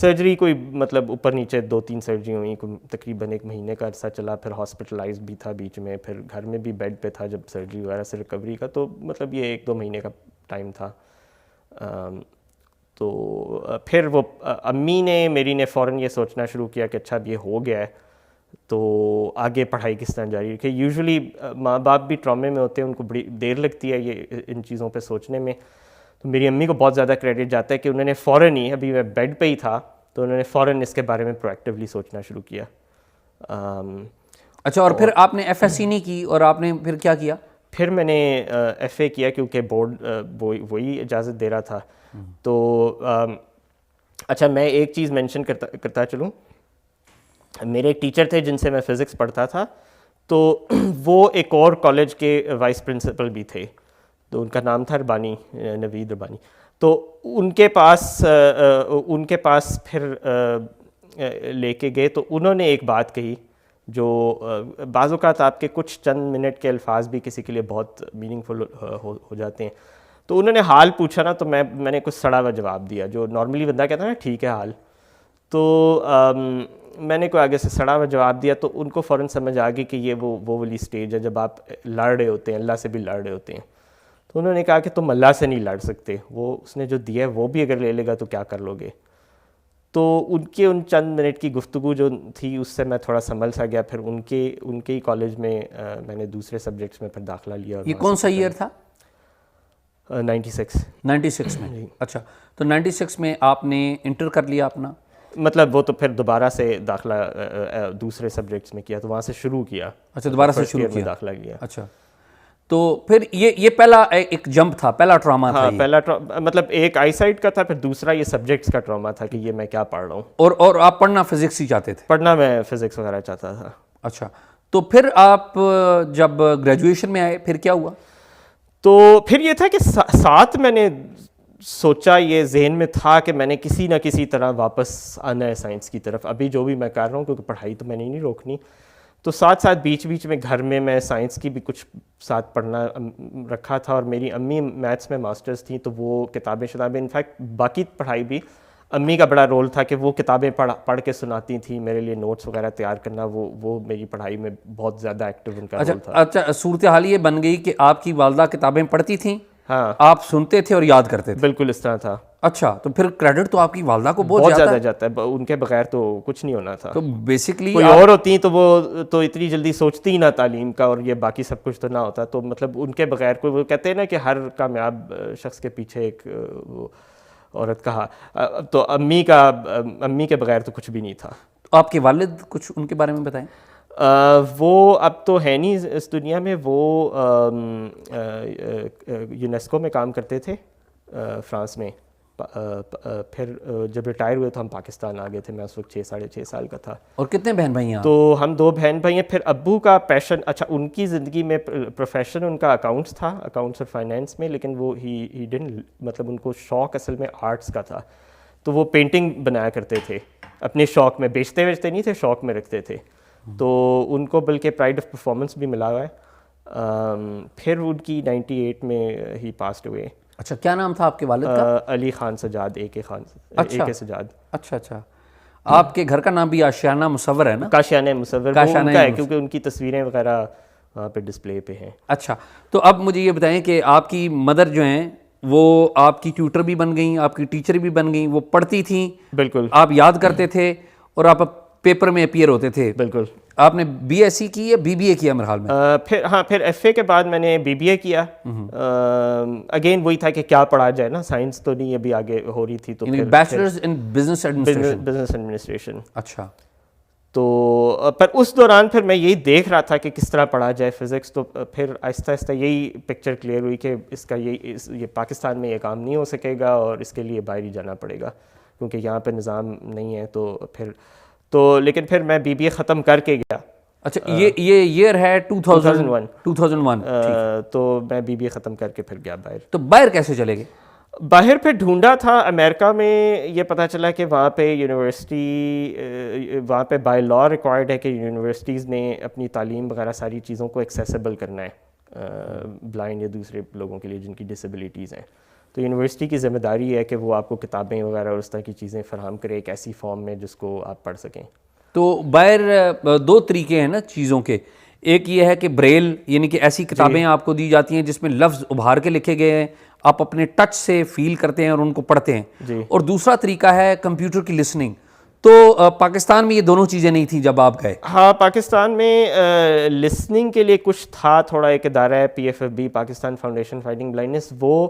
Surgery کوئی مطلب اوپر نیچے 2-3 سرجری ہوئیں, کوئی تقریباً 1 مہینے کا عرصہ چلا, پھر ہاسپٹلائز بھی تھا بیچ میں, پھر گھر میں بھی بیڈ پہ تھا جب سرجری وغیرہ سے ریکوری کا, تو مطلب یہ 1-2 مہینے کا ٹائم تھا. تو پھر وہ امی نے میری نے فوراً یہ سوچنا شروع کیا کہ اچھا اب یہ ہو گیا ہے تو آگے پڑھائی کس طرح جاری رکھے. یوزلی ماں باپ بھی ٹرامے میں ہوتے ہیں, ان کو بڑی دیر لگتی ہے یہ ان چیزوں پہ سوچنے میں. تو میری امی کو بہت زیادہ کریڈٹ جاتا ہے کہ انہوں نے فوراً ہی, ابھی میں بیڈ پہ ہی تھا تو انہوں نے فوراً اس کے بارے میں پرویکٹیولی سوچنا شروع کیا. اچھا, اور پھر آپ نے ایف ایس سی نہیں کی, اور آپ نے پھر کیا کیا؟ پھر میں نے ایف اے کیا کیونکہ بورڈ وہی اجازت دے رہا تھا. تو اچھا میں ایک چیز مینشن کرتا چلوں, میرے ایک ٹیچر تھے جن سے میں فزکس پڑھتا تھا, تو وہ ایک اور کالج کے وائس پرنسپل بھی تھے, تو ان کا نام تھا ربانی, نوید ربانی. تو ان کے پاس پھر لے کے گئے, تو انہوں نے ایک بات کہی جو بعض اوقات آپ کے کچھ چند منٹ کے الفاظ بھی کسی کے لیے بہت میننگ فل ہو جاتے ہیں. تو انہوں نے حال پوچھا نا, تو میں نے کچھ سڑا ہوا جواب دیا, جو نارملی بندہ کہتا ہے نا ٹھیک ہے حال. تو میں نے کوئی آگے سے سڑا ہوا جواب دیا, تو ان کو فوراً سمجھ آ گئی کہ یہ وہ والی سٹیج ہے جب آپ لڑ رہے ہوتے ہیں, اللہ سے بھی لڑ رہے ہوتے ہیں. تو انہوں نے کہا کہ تم اللہ سے نہیں لڑ سکتے, وہ اس نے جو دیا ہے وہ بھی اگر لے لے گا تو کیا کر لو گے. تو ان چند منٹ کی گفتگو جو تھی اس سے میں تھوڑا سنبھل سا گیا. پھر ان کے ہی کالج میں میں نے دوسرے سبجیکٹس میں پھر داخلہ لیا. یہ کون سا ایئر تھا؟ 96 میں. اچھا, تو 96 میں آپ نے انٹر کر لیا اپنا؟ مطلب وہ تو پھر دوبارہ سے داخلہ دوسرے سبجیکٹس میں کیا, تو وہاں سے شروع کیا. اچھا, دوبارہ سے شروع کیا, داخلہ کیا. اچھا, تو پھر یہ پہلا ایک جمپ تھا, پہلا ٹراما تھا. ہاں, پہلا مطلب ایک آئی سائٹ کا تھا, پھر دوسرا یہ سبجیکٹس کا ٹراما تھا کہ یہ میں کیا پڑھ رہا ہوں. اور آپ پڑھنا فزکس ہی چاہتے تھے؟ پڑھنا میں فزکس وغیرہ چاہتا تھا. اچھا, تو پھر آپ جب گریجویشن میں آئے پھر کیا ہوا؟ تو پھر یہ تھا کہ ساتھ میں نے سوچا, یہ ذہن میں تھا کہ میں نے کسی نہ کسی طرح واپس آنا ہے سائنس کی طرف. ابھی جو بھی میں کر رہا ہوں, کیونکہ پڑھائی تو میں نے نہیں روکنی, تو ساتھ ساتھ بیچ میں گھر میں سائنس کی بھی کچھ ساتھ پڑھنا رکھا تھا. اور میری امی میتھس میں ماسٹرز تھیں, تو وہ کتابیں انفیکٹ باقی پڑھائی بھی امی کا بڑا رول تھا کہ وہ کتابیں پڑھ کے سناتی تھیں میرے لیے, نوٹس وغیرہ تیار کرنا, وہ میری پڑھائی میں بہت زیادہ ایکٹیو ان کا رول تھا. اچھا, صورتحال یہ بن گئی کہ آپ کی والدہ کتابیں پڑھتی تھیں, ہاں, آپ سنتے تھے اور یاد کرتے تھے. بالکل اس طرح تھا. اچھا, تو پھر کریڈٹ تو آپ کی والدہ کو بہت زیادہ جاتا ہے, ان کے بغیر تو کچھ نہیں ہونا تھا. تو بیسکلی کوئی اور ہوتی تو وہ تو اتنی جلدی سوچتی ہی نہ تعلیم کا, اور یہ باقی سب کچھ تو نہ ہوتا. تو مطلب ان کے بغیر کوئی, وہ کہتے ہیں نا کہ ہر کامیاب شخص کے پیچھے ایک عورت کا, تو امی کے بغیر تو کچھ بھی نہیں تھا. آپ کے والد کچھ ان کے بارے میں بتائیں. وہ اب تو ہے نہیں اس دنیا میں, وہ یونیسکو میں کام کرتے تھے فرانس میں. پھر جب ریٹائر ہوئے تو ہم پاکستان آ گئے تھے. میں اس وقت 6-6.5 سال کا تھا. اور کتنے بہن بھائی ہیں؟ تو ہم 2 بہن بھائی ہیں. پھر ابو کا پیشن, اچھا ان کی زندگی میں پروفیشن ان کا اکاؤنٹس تھا, اکاؤنٹس اور فائنینس میں, لیکن وہ ہی ڈنٹ, مطلب ان کو شوق اصل میں آرٹس کا تھا. تو وہ پینٹنگ بنایا کرتے تھے اپنے شوق میں, بیچتے نہیں تھے, شوق میں رکھتے تھے. تو ان کو بلکہ پرائڈ آف پرفارمنس بھی ملا ہوا ہے. پھر ان کی 98 میں ہی پاسڈ ہوئے. اچھا, کیا نام تھا آپ کے والد کا؟ علی خان سجاد, اے کے سجاد. اچھا, آپ کے گھر کا نام بھی آشیانہ مصور ہے نا؟ کاشانہ مصور وہ ان کا ہے, کیونکہ ان کی تصویریں وغیرہ وہاں پہ ڈسپلے پہ ہیں. اچھا, تو اب مجھے یہ بتائیں کہ آپ کی مدر جو ہیں وہ آپ کی ٹیوٹر بھی بن گئیں, آپ کی ٹیچر بھی بن گئیں, وہ پڑھتی تھیں, بالکل, آپ یاد کرتے تھے, اور آپ پیپر میں اپیئر ہوتے تھے. بالکل. آپ نے بی ایس سی کی یا بی بی اے کیا میرے حال میں؟ پھر ایف اے کے بعد میں نے بی بی اے کیا. اگین وہی تھا کہ کیا پڑھا جائے نا, سائنس تو نہیں ابھی آگے ہو رہی تھی, تو بیچلرز ان بزنس ایڈمنسٹریشن. اچھا, تو پر اس دوران پھر میں یہی دیکھ رہا تھا کہ کس طرح پڑھا جائے فزکس. تو پھر آہستہ آہستہ یہی پکچر کلیئر ہوئی کہ اس کا یہ پاکستان میں یہ کام نہیں ہو سکے گا, اور اس کے لیے باہر ہی جانا پڑے گا, کیونکہ یہاں پہ نظام نہیں ہے. تو لیکن پھر میں بی بی اے ختم کر کے گیا. اچھا, یہ ایئر ہے 2001. تو میں بی بی اے ختم کر کے پھر گیا باہر. تو باہر کیسے چلے گئے؟ باہر پھر ڈھونڈا تھا. امریکہ میں یہ پتہ چلا کہ وہاں پہ یونیورسٹی, وہاں پہ بائی لا ریکوائرڈ ہے کہ یونیورسٹیز نے اپنی تعلیم وغیرہ ساری چیزوں کو ایکسیسیبل کرنا ہے بلائنڈ یا دوسرے لوگوں کے لیے جن کی ڈسیبلٹیز ہیں. تو تو یونیورسٹی کی ذمہ داری ہے کہ وہ آپ کو کتابیں وغیرہ اور اس طرح کی چیزیں فراہم کرے ایک ایسی فارم میں جس کو آپ پڑھ سکیں. تو باہر دو طریقے ہیں نا چیزوں کے. ایک یہ ہے کہ بریل یعنی کہ ایسی کتابیں آپ کو دی جاتی ہیں جس میں لفظ ابھار کے لکھے گئے ہیں, آپ اپنے ٹچ سے فیل کرتے ہیں اور ان کو پڑھتے ہیں, اور دوسرا طریقہ ہے کمپیوٹر کی لسننگ. تو پاکستان میں یہ دونوں چیزیں نہیں تھیں جب آپ گئے؟ ہاں, پاکستان میں لسننگ کے لیے کچھ تھا, تھوڑا ایک ادارہ ہے PFFB, Pakistan foundation fighting blindness, وہ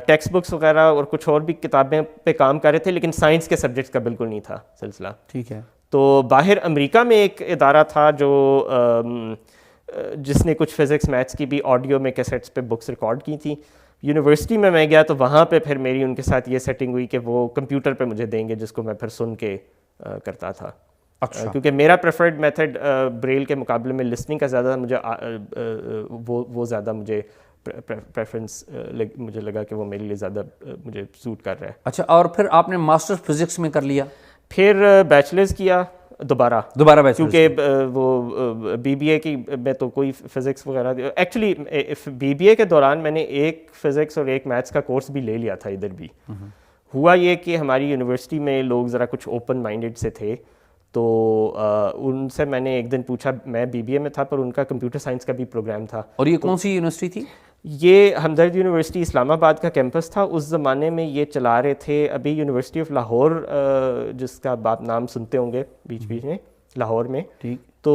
ٹیکسٹ بکس وغیرہ اور کچھ اور بھی کتابیں پہ کام کر رہے تھے, لیکن سائنس کے سبجیکٹس کا بالکل نہیں تھا سلسلہ. ٹھیک ہے. تو باہر امریکہ میں ایک ادارہ تھا جو جس نے کچھ فزکس میتھس کی بھی آڈیو میں کیسٹس پہ بکس ریکارڈ کی تھیں. یونیورسٹی میں گیا تو وہاں پہ پھر میری ان کے ساتھ یہ سیٹنگ ہوئی کہ وہ کمپیوٹر پہ مجھے دیں گے جس کو میں پھر سن کے کرتا تھا. اچھا. کیونکہ میرا پریفرڈ میتھڈ بریل کے مقابلے میں لسننگ کا زیادہ مجھے وہ زیادہ مجھے پریفرنس مجھے لگا کہ وہ میرے لیے زیادہ مجھے سوٹ کر رہا ہے. اچھا, اور پھر آپ نے ماسٹر فزکس میں کر لیا؟ پھر بیچلرز کیا دوبارہ بیچلرز, کیونکہ وہ BBA کی میں تو کوئی فزکس وغیرہ, ایکچولی BBA کے دوران میں نے ایک فزکس اور ایک میتھس کا کورس بھی لے لیا تھا ادھر بھی. ہوا یہ کہ ہماری یونیورسٹی میں لوگ ذرا کچھ اوپن مائنڈیڈ سے تھے, تو ان سے میں نے ایک دن پوچھا, میں BBA میں تھا پر ان کا کمپیوٹر سائنس کا بھی پروگرام تھا. اور یہ کون سی یونیورسٹی تھی؟ یہ ہمدرد یونیورسٹی اسلام آباد کا کیمپس تھا. اس زمانے میں یہ چلا رہے تھے ابھی یونیورسٹی آف لاہور, جس کا آپ نام سنتے ہوں گے بیچ میں, لاہور میں. ٹھیک. تو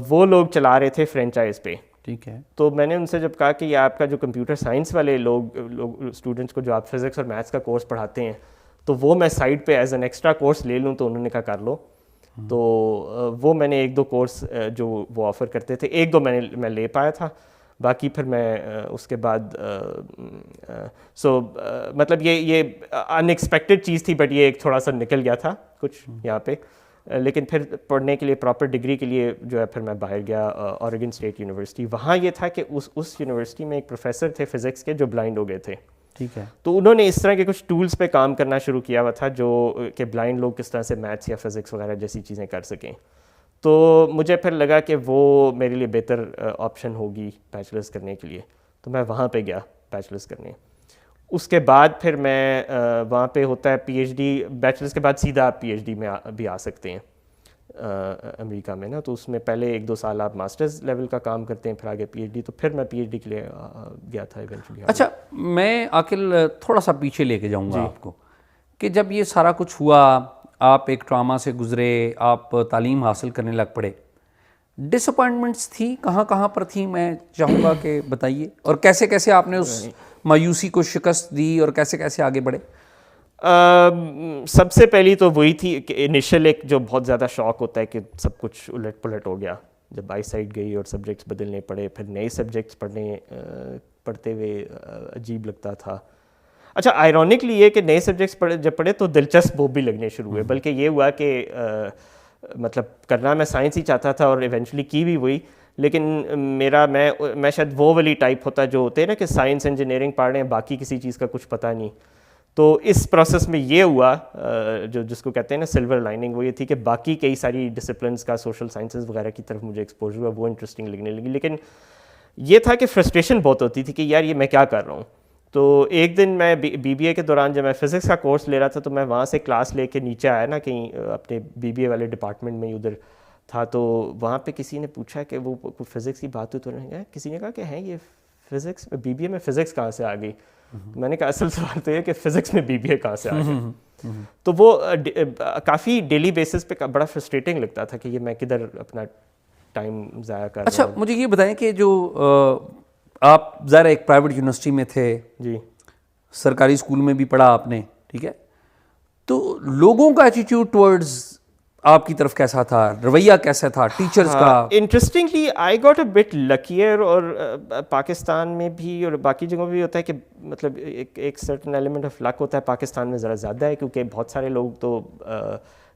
وہ لوگ چلا رہے تھے فرینچائز پہ. ٹھیک ہے. تو میں نے ان سے جب کہا کہ یہ آپ کا جو کمپیوٹر سائنس والے لوگ اسٹوڈنٹس کو جو آپ فزکس اور میتھس کا کورس پڑھاتے ہیں, تو وہ میں سائڈ پہ ایز این ایکسٹرا کورس لے لوں, تو انہوں نے کہا کر لو. تو وہ میں نے ایک دو کورس جو وہ آفر کرتے تھے, ایک دو میں لے پایا تھا, باقی پھر میں اس کے بعد مطلب یہ ان ایکسپیکٹڈ چیز تھی, بٹ یہ ایک تھوڑا سا نکل گیا تھا کچھ یہاں پہ. لیکن پھر پڑھنے کے لیے پراپر ڈگری کے لیے جو ہے پھر میں باہر گیا اوریگن اسٹیٹ یونیورسٹی. وہاں یہ تھا کہ اس یونیورسٹی میں ایک پروفیسر تھے فزکس کے جو بلائنڈ ہو گئے تھے. ٹھیک ہے. تو انہوں نے اس طرح کے کچھ ٹولز پہ کام کرنا شروع کیا ہوا تھا جو کہ بلائنڈ لوگ کس طرح سے میتھس یا فزکس وغیرہ جیسی چیزیں کر سکیں. تو مجھے پھر لگا کہ وہ میرے لیے بہتر آپشن ہوگی بیچلرز کرنے کے لیے, تو میں وہاں پہ گیا بیچلرز کرنے. اس کے بعد پھر میں وہاں پہ ہوتا ہے PhD, بیچلرز کے بعد سیدھا آپ PhD میں بھی آ سکتے ہیں امریکہ میں نا. تو اس میں پہلے 1-2 سال آپ ماسٹرز لیول کا کام کرتے ہیں, پھر آگے PhD. تو پھر میں PhD کے لیے گیا تھا ایونچولی. اچھا, میں عاقل تھوڑا سا پیچھے لے کے جاؤں گا آپ کو کہ جب یہ سارا کچھ ہوا, آپ ایک ٹراما سے گزرے, آپ تعلیم حاصل کرنے لگ پڑے, ڈس اپوائنٹمنٹس تھیں کہاں کہاں پر تھیں؟ میں چاہوں گا کہ بتائیے, اور کیسے کیسے آپ نے اس مایوسی کو شکست دی اور کیسے کیسے آگے بڑھے. سب سے پہلی تو وہی تھی کہ انیشل ایک جو بہت زیادہ شوق ہوتا ہے کہ سب کچھ الٹ پلٹ ہو گیا جب آئی سائٹ گئی اور سبجیکٹس بدلنے پڑے, پھر نئے سبجیکٹس پڑھتے ہوئے عجیب لگتا تھا. اچھا, آئرونکلی یہ کہ نئے سبجیکٹس جب پڑھے تو دلچسپ وہ بھی لگنے شروع ہوئے, بلکہ یہ ہوا کہ مطلب کرنا میں سائنس ہی چاہتا تھا اور ایونچولی کی بھی ہوئی, لیکن میں شاید وہ والی ٹائپ ہوتا جو ہوتے ہیں نا کہ سائنس انجینئرنگ پڑھ رہے ہیں, باقی کسی چیز کا کچھ پتہ نہیں. تو اس پروسیس میں یہ ہوا جس کو کہتے ہیں نا سلور لائننگ, وہ یہ تھی کہ باقی کئی ساری ڈسپلنس کا, سوشل سائنسز وغیرہ کی طرف مجھے ایکسپوجر ہوا, وہ انٹرسٹنگ لگنے لگی. لیکن یہ تھا کہ فرسٹریشن بہت ہوتی تھی کہ یار یہ میں کیا کر رہا ہوں. تو ایک دن میں BBA کے دوران جب میں فزکس کا کورس لے رہا تھا, تو میں وہاں سے کلاس لے کے نیچے آیا نا کہیں اپنے BBA والے ڈپارٹمنٹ میں ہی ادھر تھا, تو وہاں پہ کسی نے پوچھا کہ وہ فزکس کی بات ہوئی, تو انہوں نے کہا, کسی نے کہا کہ ہیں یہ فزکس BBA میں فزکس کہاں سے آ گئی. میں نے کہا اصل سوال تو یہ کہ فزکس میں BBA کہاں سے آ گئی. تو وہ کافی ڈیلی بیسس پہ بڑا فرسٹریٹنگ لگتا تھا کہ یہ میں کدھر اپنا ٹائم ضائع کر رہا ہوں. اچھا, مجھے یہ بتائیں کہ جو آپ ظاہر ایک پرائیویٹ یونیورسٹی میں تھے, جی, سرکاری اسکول میں بھی پڑھا آپ نے, ٹھیک ہے, تو لوگوں کا ایٹیٹیوڈ ٹورڈز آپ کی طرف کیسا تھا, رویہ کیسا تھا ٹیچرز کا؟ Interestingly I got a bit luckier, اور پاکستان میں بھی اور باقی جگہوں بھی ہوتا ہے کہ مطلب ایک سرٹن ایلیمنٹ آف لک ہوتا ہے. پاکستان میں ذرا زیادہ ہے کیونکہ بہت سارے لوگ تو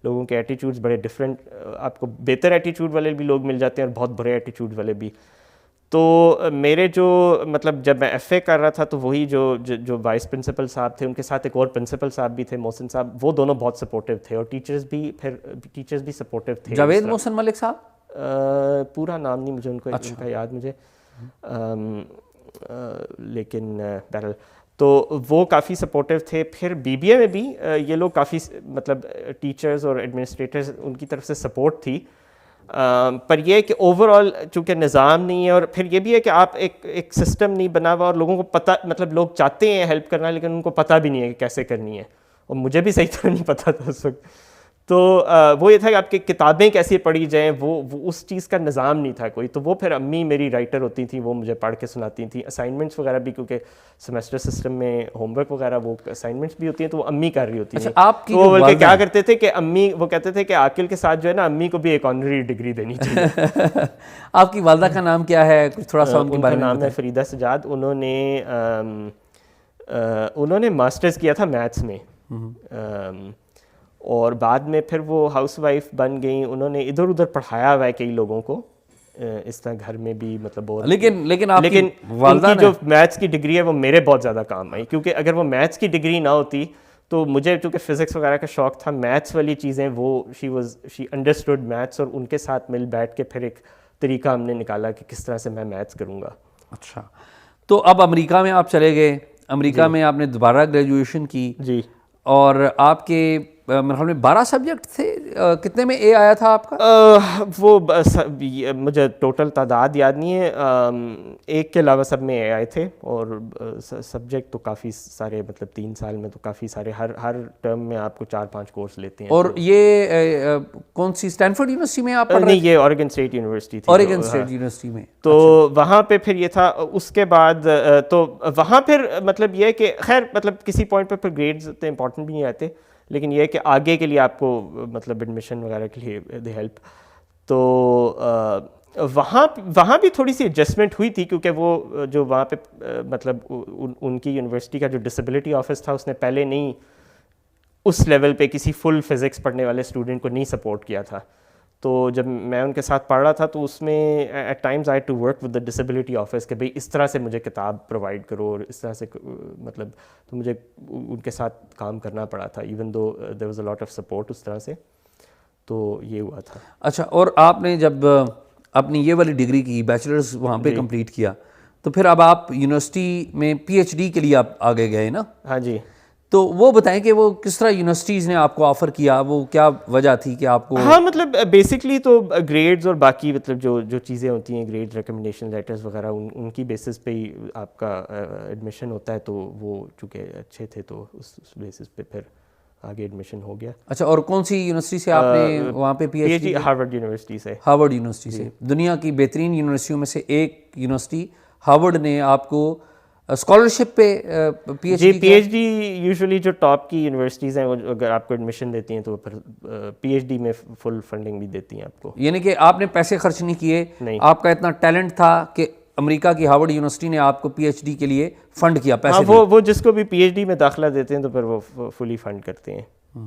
لوگوں کے ایٹیٹیوڈز بڑے ڈفرینٹ, آپ کو بہتر ایٹیٹیوڈ والے بھی لوگ مل جاتے ہیں اور بہت برے ایٹیٹیوڈ والے بھی. تو میرے جو مطلب جب میں FA کر رہا تھا تو وہی جو وائس پرنسپل صاحب تھے, ان کے ساتھ ایک اور پرنسپل صاحب بھی تھے, محسن صاحب, وہ دونوں بہت سپورٹیو تھے, اور ٹیچرز بھی سپورٹیو تھے. جاوید محسن ملک صاحب, پورا نام نہیں مجھے ان کا یاد مجھے, لیکن بہرحال تو وہ کافی سپورٹیو تھے. پھر BBA میں بھی یہ لوگ کافی مطلب ٹیچرز اور ایڈمنسٹریٹرز ان کی طرف سے سپورٹ تھی. پر یہ کہ اوور آل چونکہ نظام نہیں ہے, اور پھر یہ بھی ہے کہ آپ ایک سسٹم نہیں بنا ہوا, اور لوگوں کو پتہ مطلب لوگ چاہتے ہیں ہیلپ کرنا لیکن ان کو پتہ بھی نہیں ہے کہ کیسے کرنی ہے, اور مجھے بھی صحیح طرح نہیں پتہ تھا اس وقت. تو وہ یہ تھا کہ آپ کی کتابیں کیسے پڑھی جائیں, وہ اس چیز کا نظام نہیں تھا کوئی. تو وہ پھر امی میری رائٹر ہوتی تھیں, وہ مجھے پڑھ کے سناتی تھیں. اسائنمنٹس وغیرہ بھی, کیونکہ سیمسٹر سسٹم میں ہوم ورک وغیرہ وہ اسائنمنٹس بھی ہوتی ہیں, تو وہ امی کر رہی ہوتی ہیں. آپ کی وہ بلکہ کیا کرتے تھے کہ امی وہ کہتے تھے کہ عاقل کے ساتھ جو ہے نا امی کو بھی ایک آنری ڈگری دینی چاہیے. آپ کی والدہ کا نام کیا ہے, کچھ تھوڑا سا ان کے بارے میں؟ نام ہے فریدہ سجاد. انہوں نے ماسٹرز کیا تھا میتھس میں, اور بعد میں پھر وہ ہاؤس وائف بن گئیں. انہوں نے ادھر ادھر پڑھایا ہوا ہے کئی لوگوں کو اس طرح گھر میں بھی, مطلب بہت. لیکن آپ کی والدہ جو میتھس کی ڈگری ہے وہ میرے بہت زیادہ کام آئی, کیونکہ اگر وہ میتھس کی ڈگری نہ ہوتی تو مجھے چونکہ فزکس وغیرہ کا شوق تھا, میتھس والی چیزیں وہ شی انڈرسٹوڈ میتھس, اور ان کے ساتھ مل بیٹھ کے پھر ایک طریقہ ہم نے نکالا کہ کس طرح سے میں میتھس کروں گا. اچھا, تو اب امریکہ میں آپ چلے گئے, امریکہ میں آپ نے دوبارہ گریجویشن کی. جی. اور آپ کے میرے خیال میں 12 سبجیکٹ تھے, کتنے میں اے آیا تھا آپ کا؟ وہ مجھے ٹوٹل تعداد یاد نہیں ہے, ایک کے علاوہ سب میں اے آئے تھے. اور سبجیکٹ تو کافی سارے, مطلب 3 سال میں تو کافی سارے, ہر ٹرم میں آپ کو 4-5 کورس لیتے ہیں. اور یہ کون سی اسٹینفورڈ یونیورسٹی میں آپ پڑھ رہے تھے؟ نہیں, یہ اوریگن اسٹیٹ یونیورسٹی تھی. اوریگن اسٹیٹ یونیورسٹی میں. تو وہاں پہ پھر یہ تھا. اس کے بعد تو وہاں پھر مطلب یہ کہ خیر مطلب کسی پوائنٹ پہ پھر گریڈز اتنے امپورٹنٹ بھی نہیں آتے, لیکن یہ کہ آگے کے لیے آپ کو مطلب ایڈمیشن وغیرہ کے لیے دے ہیلپ. تو وہاں بھی تھوڑی سی ایڈجسٹمنٹ ہوئی تھی, کیونکہ وہ جو وہاں پہ مطلب ان کی یونیورسٹی کا جو ڈسیبلٹی آفس تھا اس نے پہلے نہیں اس لیول پہ کسی فل فزکس پڑھنے والے اسٹوڈنٹ کو نہیں سپورٹ کیا تھا. تو جب میں ان کے ساتھ پڑھ رہا تھا تو اس میں at times I to work with the disability office کہ بھئی اس طرح سے مجھے کتاب پرووائڈ کرو, اور اس طرح سے مطلب تو مجھے ان کے ساتھ کام کرنا پڑا تھا, even though there was a lot of support اس طرح سے. تو یہ ہوا تھا. اچھا, اور آپ نے جب اپنی یہ والی ڈگری کی, بیچلرز وہاں پہ کمپلیٹ کیا, تو پھر اب آپ یونیورسٹی میں PhD کے لیے آپ آگے گئے نا؟ ہاں جی. تو وہ بتائیں کہ وہ کس طرح یونیورسٹیز نے آپ کو آفر کیا, وہ کیا وجہ تھی کہ آپ کو؟ ہاں مطلب بیسکلی تو گریڈز اور باقی مطلب جو چیزیں ہوتی ہیں, گریڈ ریکمنڈیشن لیٹرز وغیرہ, ان کی بیسس پہ ہی آپ کا ایڈمیشن ہوتا ہے. تو وہ چونکہ اچھے تھے تو اس بیسس پہ پھر آگے ایڈمیشن ہو گیا. اچھا, اور کون سی یونیورسٹی سے آپ نے وہاں پہ PhD؟ ہارورڈ یونیورسٹی سے. ہارورڈ یونیورسٹی سے, دنیا کی بہترین یونیورسٹیوں میں سے ایک یونیورسٹی ہارورڈ نے آپ کو اسکالرشپ پہ PhD یوزلی جو ٹاپ کی یونیورسٹیز ہیں وہ اگر آپ کو ایڈمیشن دیتی ہیں تو پھر PhD میں فل فنڈنگ بھی دیتی ہیں آپ کو. یعنی کہ آپ نے پیسے خرچ نہیں کیے, آپ کا اتنا ٹیلنٹ تھا کہ امریکہ کی ہارورڈ یونیورسٹی نے آپ کو PhD کے لیے فنڈ کیا, پیسے. وہ جس کو بھی PhD میں داخلہ دیتے ہیں تو پھر وہ فلی فنڈ کرتے ہیں.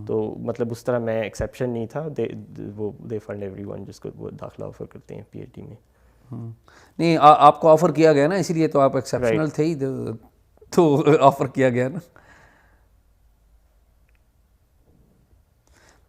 تو مطلب اس طرح میں ایکسیپشن نہیں تھا, وہ دے فنڈ ایوری ون جس کو وہ داخلہ آفر کرتے ہیں PhD میں. نہیں, آپ کو آفر کیا گیا نا, اسی لیے تو آپ ایکسیپشنل تھے ہی, تو آفر کیا گیا نا.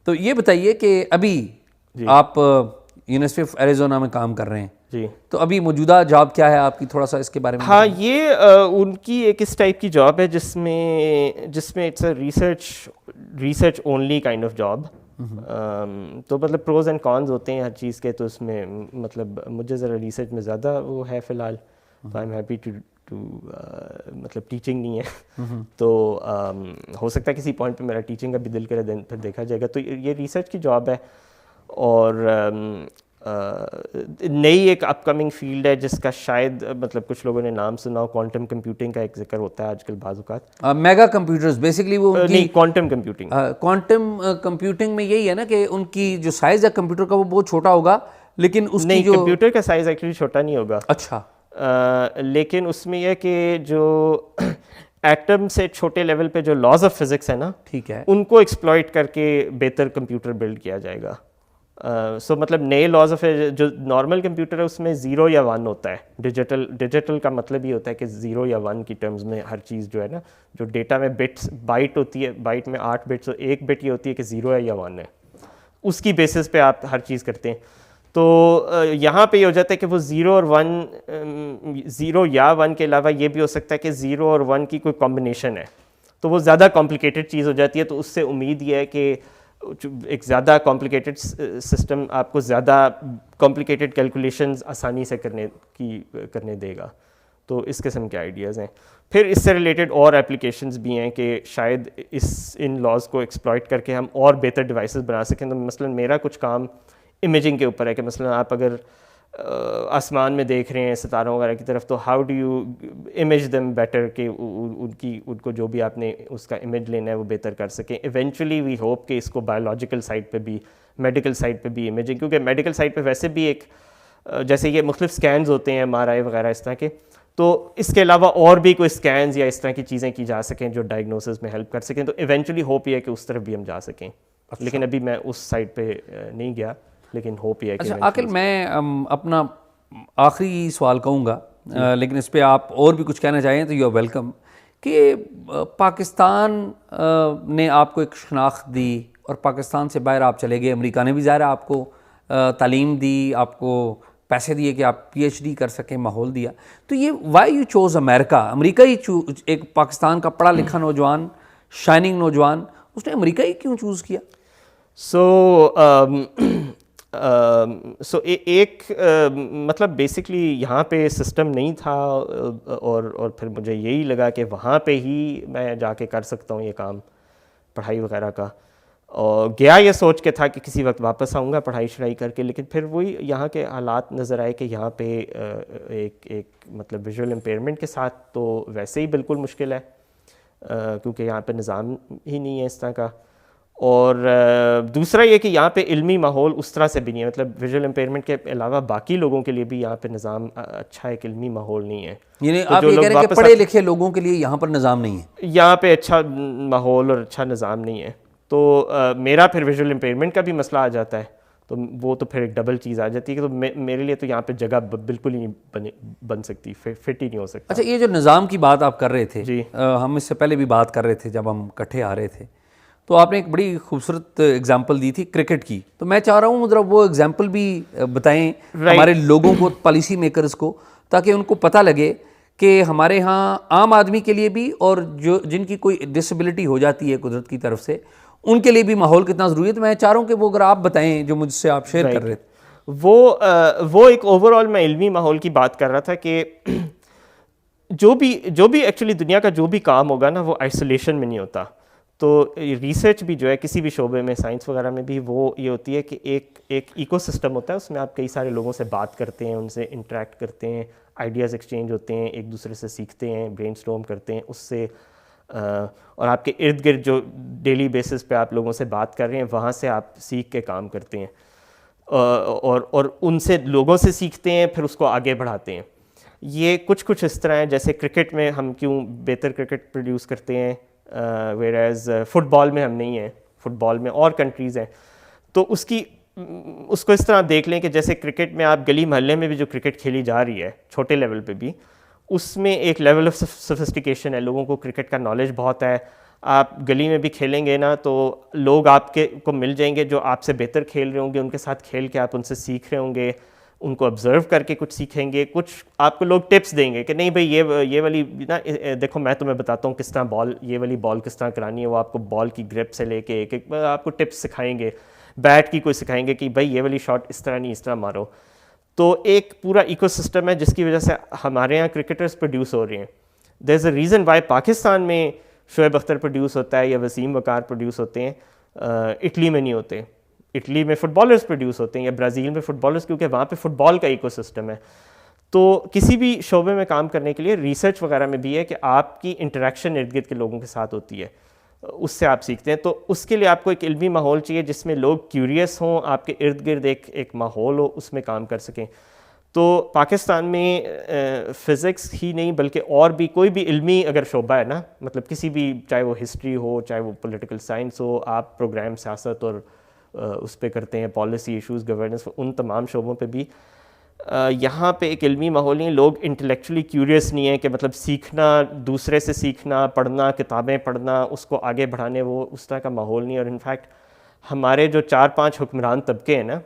تو یہ بتائیے کہ ابھی آپ یونیورسٹی آف ایریزونا میں کام کر رہے ہیں جی, تو ابھی موجودہ جاب کیا ہے آپ کی, تھوڑا سا اس کے بارے میں؟ ہاں, یہ ان کی ایک اس ٹائپ کی جاب ہے جس میں it's a research only kind of job. تو مطلب پروز اینڈ کونز ہوتے ہیں ہر چیز کے, تو اس میں مطلب مجھے ذرا ریسرچ میں زیادہ وہ ہے فی الحال, تو آئی ایم ہیپی ٹو مطلب ٹیچنگ نہیں ہے. تو ہو سکتا ہے کسی پوائنٹ پہ میرا ٹیچنگ کا بھی دل کرے, پھر دیکھا جائے گا. تو یہ ریسرچ کی جاب ہے, اور نئی ایک اپ کمنگ فیلڈ ہے جس کا شاید مطلب کچھ لوگوں نے نام سنا ہو. کوانٹم کمپیوٹنگ کا ایک ذکر ہوتا ہے آج کل بعض اوقات. میگا کمپیوٹرز بیسکلی وہ نہیں, کوانٹم کمپیوٹنگ. کوانٹم کمپیوٹنگ میں یہی ہے نا کہ ان کی جو سائز ہے کمپیوٹر کا وہ بہت چھوٹا ہوگا, لیکن اس کی جو کمپیوٹر کا سائز ایکچولی چھوٹا نہیں ہوگا. اچھا. لیکن اس میں یہ کہ جو ایٹم سے چھوٹے لیول پہ جو لاز آف فزکس ہے نا, ٹھیک ہے, ان کو ایکسپلوئٹ کر کے بہتر کمپیوٹر بلڈ کیا جائے گا. سو مطلب نئے لاز آف جو نارمل کمپیوٹر ہے اس میں 0 یا 1 ہوتا ہے. ڈیجیٹل کا مطلب یہ ہوتا ہے کہ 0 یا 1 کی ٹرمز میں ہر چیز جو ہے نا, جو ڈیٹا میں بٹس بائٹ ہوتی ہے, بائٹ میں 8 بٹس, ایک بٹ یہ ہوتی ہے کہ 0 ہے یا 1 ہے, اس کی بیسس پہ آپ ہر چیز کرتے ہیں. تو یہاں پہ یہ ہو جاتا ہے کہ وہ 0 اور 1، 0 یا 1 کے علاوہ یہ بھی ہو سکتا ہے کہ 0 اور 1 کی کوئی کمبینیشن ہے، تو وہ زیادہ کمپلیکیٹڈ چیز ہو جاتی ہے. تو اس سے امید یہ ہے کہ ایک زیادہ کمپلیکیٹڈ سسٹم آپ کو زیادہ کمپلیکیٹڈ کیلکولیشنز آسانی سے کرنے دے گا. تو اس قسم کے آئیڈیاز ہیں. پھر اس سے ریلیٹڈ اور اپلیکیشنز بھی ہیں کہ شاید ان لاز کو ایکسپلائٹ کر کے ہم اور بہتر ڈیوائسز بنا سکیں. تو مثلا میرا کچھ کام امیجنگ کے اوپر ہے کہ مثلا آپ اگر آسمان میں دیکھ رہے ہیں ستاروں وغیرہ کی طرف، تو how do you image them better, کہ ان کو جو بھی آپ نے اس کا امیج لینا ہے وہ بہتر کر سکیں. ایونچولی وی ہوپ کہ اس کو بایولوجیکل سائڈ پہ بھی، میڈیکل سائڈ پہ بھی امیجنگ، کیونکہ میڈیکل سائڈ پہ ویسے بھی ایک جیسے یہ مختلف سکینز ہوتے ہیں MRI وغیرہ اس طرح کے، تو اس کے علاوہ اور بھی کوئی سکینز یا اس طرح کی چیزیں کی جا سکیں جو ڈائگنوسس میں ہیلپ کر سکیں. تو ایونچولی ہوپ یہ ہے کہ اس طرف بھی ہم جا سکیں. لیکن ابھی میں اس سائڈ پہ نہیں گیا، لیکن ہوپ یہ ہے کہ. اچھا عاقل، میں اپنا آخری سوال کہوں گا، لیکن اس پہ آپ اور بھی کچھ کہنا چاہیں تو یو آر ویلکم، کہ پاکستان نے آپ کو ایک شناخت دی اور پاکستان سے باہر آپ چلے گئے. امریکہ نے بھی ظاہر آپ کو تعلیم دی، آپ کو پیسے دیے کہ آپ PhD کر سکیں، ماحول دیا. تو یہ وائی یو چوز امریکہ؟ امریکہ ہی ایک پاکستان کا پڑھا لکھا نوجوان، شائننگ نوجوان، اس نے امریکہ ہی کیوں چوز کیا؟ سو ایک مطلب بیسکلی یہاں پہ سسٹم نہیں تھا، اور پھر مجھے یہی لگا کہ وہاں پہ ہی میں جا کے کر سکتا ہوں یہ کام پڑھائی وغیرہ کا. اور گیا یہ سوچ کے تھا کہ کسی وقت واپس آؤں گا پڑھائی شڑائی کر کے، لیکن پھر وہی یہاں کے حالات نظر آئے کہ یہاں پہ ایک مطلب ویژول امپیئرمنٹ کے ساتھ تو ویسے ہی بالکل مشکل ہے، کیونکہ یہاں پہ نظام ہی نہیں ہے اس طرح کا. اور دوسرا یہ کہ یہاں پہ علمی ماحول اس طرح سے بھی نہیں ہے، مطلب ویژول امپیئرمنٹ کے علاوہ باقی لوگوں کے لیے بھی یہاں پہ نظام اچھا ایک علمی ماحول نہیں ہے. یعنی آپ یہ کہہ رہے ہیں کہ پڑھے لکھے لوگوں کے لیے یہاں پر نظام نہیں ہے، یہاں پہ اچھا ماحول اور اچھا نظام نہیں ہے. تو میرا پھر ویژول امپیئرمنٹ کا بھی مسئلہ آ جاتا ہے، تو وہ تو پھر ایک ڈبل چیز آ جاتی ہے کہ تو میرے لیے تو یہاں پہ جگہ بالکل ہی نہیں بن سکتی، فٹ ہی نہیں ہو سکتا. اچھا، یہ جو نظام کی بات آپ کر رہے تھے، جی ہم اس سے پہلے بھی بات کر رہے تھے جب ہم اکٹھے آ رہے تھے، تو آپ نے ایک بڑی خوبصورت اگزامپل دی تھی کرکٹ کی. تو میں چاہ رہا ہوں ذرا وہ اگزامپل بھی بتائیں ہمارے لوگوں کو، پالیسی میکرز کو، تاکہ ان کو پتہ لگے کہ ہمارے ہاں عام آدمی کے لیے بھی اور جن کی کوئی ڈسیبلٹی ہو جاتی ہے قدرت کی طرف سے، ان کے لیے بھی ماحول کتنا ضروری ہے. تو میں چاہ رہا ہوں کہ وہ اگر آپ بتائیں جو مجھ سے آپ شیئر کر رہے تھے. وہ ایک اوور آل میں علمی ماحول کی بات کر رہا تھا کہ جو بھی ایکچولی دنیا کا جو بھی کام ہوگا نا، وہ آئسولیشن میں نہیں ہوتا. تو ریسرچ بھی جو ہے کسی بھی شعبے میں، سائنس وغیرہ میں بھی، وہ یہ ہوتی ہے کہ ایک ایکو سسٹم ہوتا ہے، اس میں آپ کئی سارے لوگوں سے بات کرتے ہیں، ان سے انٹریکٹ کرتے ہیں، آئیڈیاز ایکسچینج ہوتے ہیں، ایک دوسرے سے سیکھتے ہیں، برین اسٹارم کرتے ہیں اس سے، اور آپ کے ارد گرد جو ڈیلی بیسس پہ آپ لوگوں سے بات کر رہے ہیں وہاں سے آپ سیکھ کے کام کرتے ہیں، اور ان سے لوگوں سے سیکھتے ہیں، پھر اس کو آگے بڑھاتے ہیں. یہ کچھ اس طرح ہے جیسے کرکٹ میں ہم کیوں بہتر کرکٹ پروڈیوس کرتے ہیں، ویئر ایز فٹ بال میں ہم نہیں ہیں. فٹ بال میں اور کنٹریز ہیں. تو اس کو اس طرح دیکھ لیں کہ جیسے کرکٹ میں آپ گلی محلے میں بھی جو کرکٹ کھیلی جا رہی ہے چھوٹے لیول پہ بھی، اس میں ایک لیول آف سفسٹیکیشن ہے، لوگوں کو کرکٹ کا نالج بہت ہے. آپ گلی میں بھی کھیلیں گے نا تو لوگ آپ کو مل جائیں گے جو آپ سے بہتر کھیل رہے ہوں گے، ان کے ساتھ کھیل کے آپ ان سے سیکھ رہے ہوں گے، ان کو آبزرو کر کے کچھ سیکھیں گے، کچھ آپ کو لوگ ٹپس دیں گے کہ نہیں بھائی یہ والی نا دیکھو میں تمہیں بتاتا ہوں کس طرح یہ والی بال کس طرح کرانی ہے. وہ آپ کو بال کی گرپ سے لے کے ایک آپ کو ٹپس سکھائیں گے، بیٹ کی کوئی سکھائیں گے کہ بھائی یہ والی شاٹ اس طرح نہیں، اس طرح مارو. تو ایک پورا ایکو سسٹم ہے جس کی وجہ سے ہمارے یہاں کرکٹرز پروڈیوس ہو رہے ہیں. دیر از اے ریزن وائی پاکستان میں شعیب اختر پروڈیوس ہوتا ہے یا وسیم وقار پروڈیوس ہوتے ہیں، اٹلی میں نہیں ہوتے. اٹلی میں فٹ بالرز پروڈیوس ہوتے ہیں یا برازیل میں فٹ بالرز، کیونکہ وہاں پہ فٹ بال کا ایکو سسٹم ہے. تو کسی بھی شعبے میں کام کرنے کے لیے ریسرچ وغیرہ میں بھی ہے کہ آپ کی انٹریکشن ارد گرد کے لوگوں کے ساتھ ہوتی ہے، اس سے آپ سیکھتے ہیں. تو اس کے لیے آپ کو ایک علمی ماحول چاہیے جس میں لوگ کیوریس ہوں، آپ کے ارد گرد ایک ماحول ہو، اس میں کام کر سکیں. تو پاکستان میں فزکس ہی نہیں بلکہ اور بھی کوئی بھی علمی اگر شعبہ ہے نا، مطلب کسی بھی، چاہے وہ ہسٹری ہو، چاہے وہ پولیٹیکل سائنس ہو، آپ پروگرام سیاست اور اس پہ کرتے ہیں، پالیسی ایشوز، گورننس، ان تمام شعبوں پہ بھی یہاں پہ ایک علمی ماحول نہیں. لوگ انٹلیکچولی کیوریس نہیں ہیں کہ مطلب سیکھنا، دوسرے سے سیکھنا، پڑھنا، کتابیں پڑھنا، اس کو آگے بڑھانے، وہ اس طرح کا ماحول نہیں. اور انفیکٹ ہمارے جو 4-5 حکمران طبقے ہیں نا،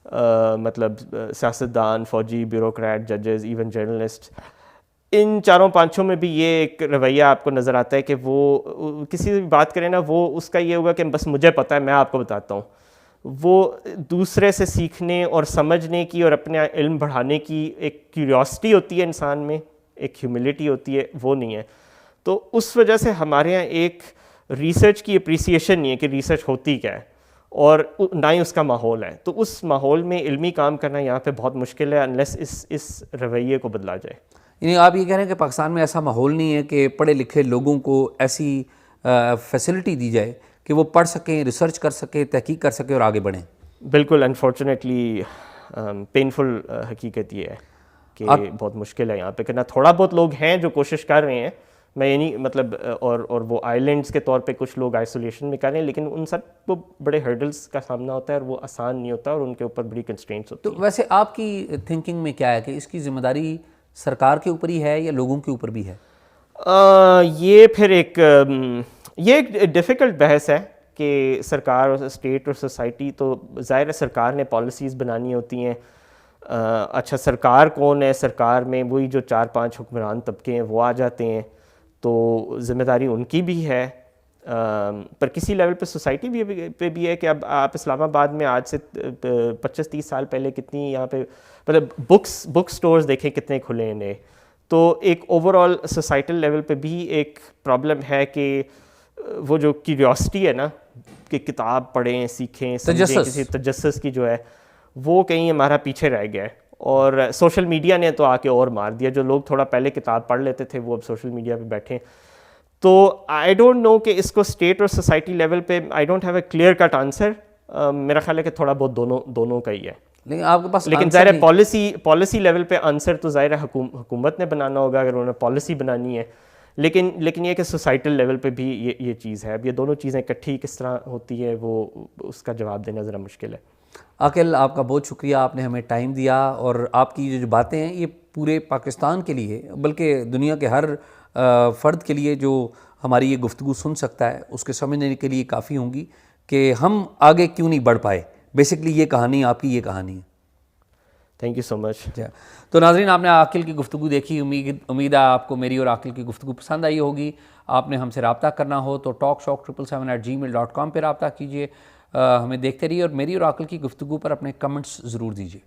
مطلب سیاستدان، فوجی، بیوروکریٹ، ججز، ایون جرنلسٹ، ان چاروں پانچوں میں بھی یہ ایک رویہ آپ کو نظر آتا ہے کہ وہ کسی سے بھی بات کریں نا، وہ اس کا یہ ہوگا کہ بس مجھے پتہ ہے، میں آپ کو بتاتا ہوں. وہ دوسرے سے سیکھنے اور سمجھنے کی اور اپنے علم بڑھانے کی ایک کیوریوسٹی ہوتی ہے انسان میں، ایک ہیوملٹی ہوتی ہے، وہ نہیں ہے. تو اس وجہ سے ہمارے یہاں ایک ریسرچ کی اپریسیشن نہیں ہے کہ ریسرچ ہوتی کیا ہے، اور نہ ہی اس کا ماحول ہے. تو اس ماحول میں علمی کام کرنا یہاں پہ بہت مشکل ہے انلیس اس رویے کو بدلا جائے. یعنی آپ یہ کہہ رہے ہیں کہ پاکستان میں ایسا ماحول نہیں ہے کہ پڑھے لکھے لوگوں کو ایسی فیسلٹی دی جائے کہ وہ پڑھ سکیں، ریسرچ کر سکیں، تحقیق کر سکیں اور آگے بڑھیں. بالکل انفارچونیٹلی پینفل حقیقت یہ ہے کہ بہت مشکل ہے یہاں پہ کرنا. تھوڑا بہت لوگ ہیں جو کوشش کر رہے ہیں، میں یہ نہیں مطلب اور وہ آئیلینڈس کے طور پہ کچھ لوگ آئسولیشن میں کر رہے ہیں، لیکن ان سب کو بڑے ہرڈلس کا سامنا ہوتا ہے اور وہ آسان نہیں ہوتا اور ان کے اوپر بڑی کنسٹرینٹس ہوتی ہیں. تو ویسے آپ کی تھنکنگ میں کیا ہے کہ اس کی ذمہ داری سرکار کے اوپر ہی ہے یا لوگوں کے اوپر بھی ہے؟ یہ پھر ایک ڈیفیکلٹ بحث ہے کہ سرکار اور اسٹیٹ اور سوسائٹی، تو ظاہر ہے سرکار نے پالیسیز بنانی ہوتی ہیں. اچھا سرکار کون ہے؟ سرکار میں وہی جو 4-5 حکمران طبقے ہیں وہ آ جاتے ہیں، تو ذمہ داری ان کی بھی ہے. پر کسی لیول پہ سوسائٹی پہ بھی ہے کہ اب آپ اسلام آباد میں آج سے 25-30 سال پہلے کتنی یہاں پہ مطلب بک سٹورز دیکھیں کتنے کھلے ہیں نئے. تو ایک اوور آل سوسائٹل لیول پہ بھی ایک پرابلم ہے کہ وہ جو کیوریوسٹی ہے نا کہ کتاب پڑھیں، سیکھیں، سمجھیں، کسی تجسس کی جو ہے وہ کہیں ہمارا پیچھے رہ گیا ہے. اور سوشل میڈیا نے تو آ کے اور مار دیا. جو لوگ تھوڑا پہلے کتاب پڑھ لیتے تھے وہ اب سوشل میڈیا پہ بیٹھے. تو آئی ڈونٹ نو کہ اس کو اسٹیٹ اور سوسائٹی لیول پہ I don't have a clear cut answer. میرا خیال ہے کہ تھوڑا بہت دونوں کا ہی ہے. لیکن آپ کے پاس لیکن ظاہر ہے پالیسی لیول پہ آنسر تو ظاہر ہے حکومت نے بنانا ہوگا اگر انہوں نے پالیسی بنانی ہے. لیکن یہ کہ سوسائٹل لیول پہ بھی یہ چیز ہے. اب یہ دونوں چیزیں اکٹھی کس طرح ہوتی ہے وہ اس کا جواب دینا ذرا مشکل ہے. عاقل، آپ کا بہت شکریہ، آپ نے ہمیں ٹائم دیا، اور آپ کی جو باتیں ہیں یہ پورے پاکستان کے لیے بلکہ دنیا کے ہر فرد کے لیے جو ہماری یہ گفتگو سن سکتا ہے اس کے سمجھنے کے لیے کافی ہوں گی کہ ہم آگے کیوں نہیں بڑھ پائے. بیسکلی یہ کہانی آپ کی یہ کہانی ہے. تھینک یو سو مچ. تو ناظرین، آپ نے عاقل کی گفتگو دیکھی. امید ہے آپ کو میری اور عاقل کی گفتگو پسند آئی ہوگی. آپ نے ہم سے رابطہ کرنا ہو تو talkshock777@gmail.com پہ رابطہ کیجیے. ہمیں دیکھتے رہیے اور میری اور عاقل کی گفتگو پر اپنے کمنٹس ضرور دیجیے.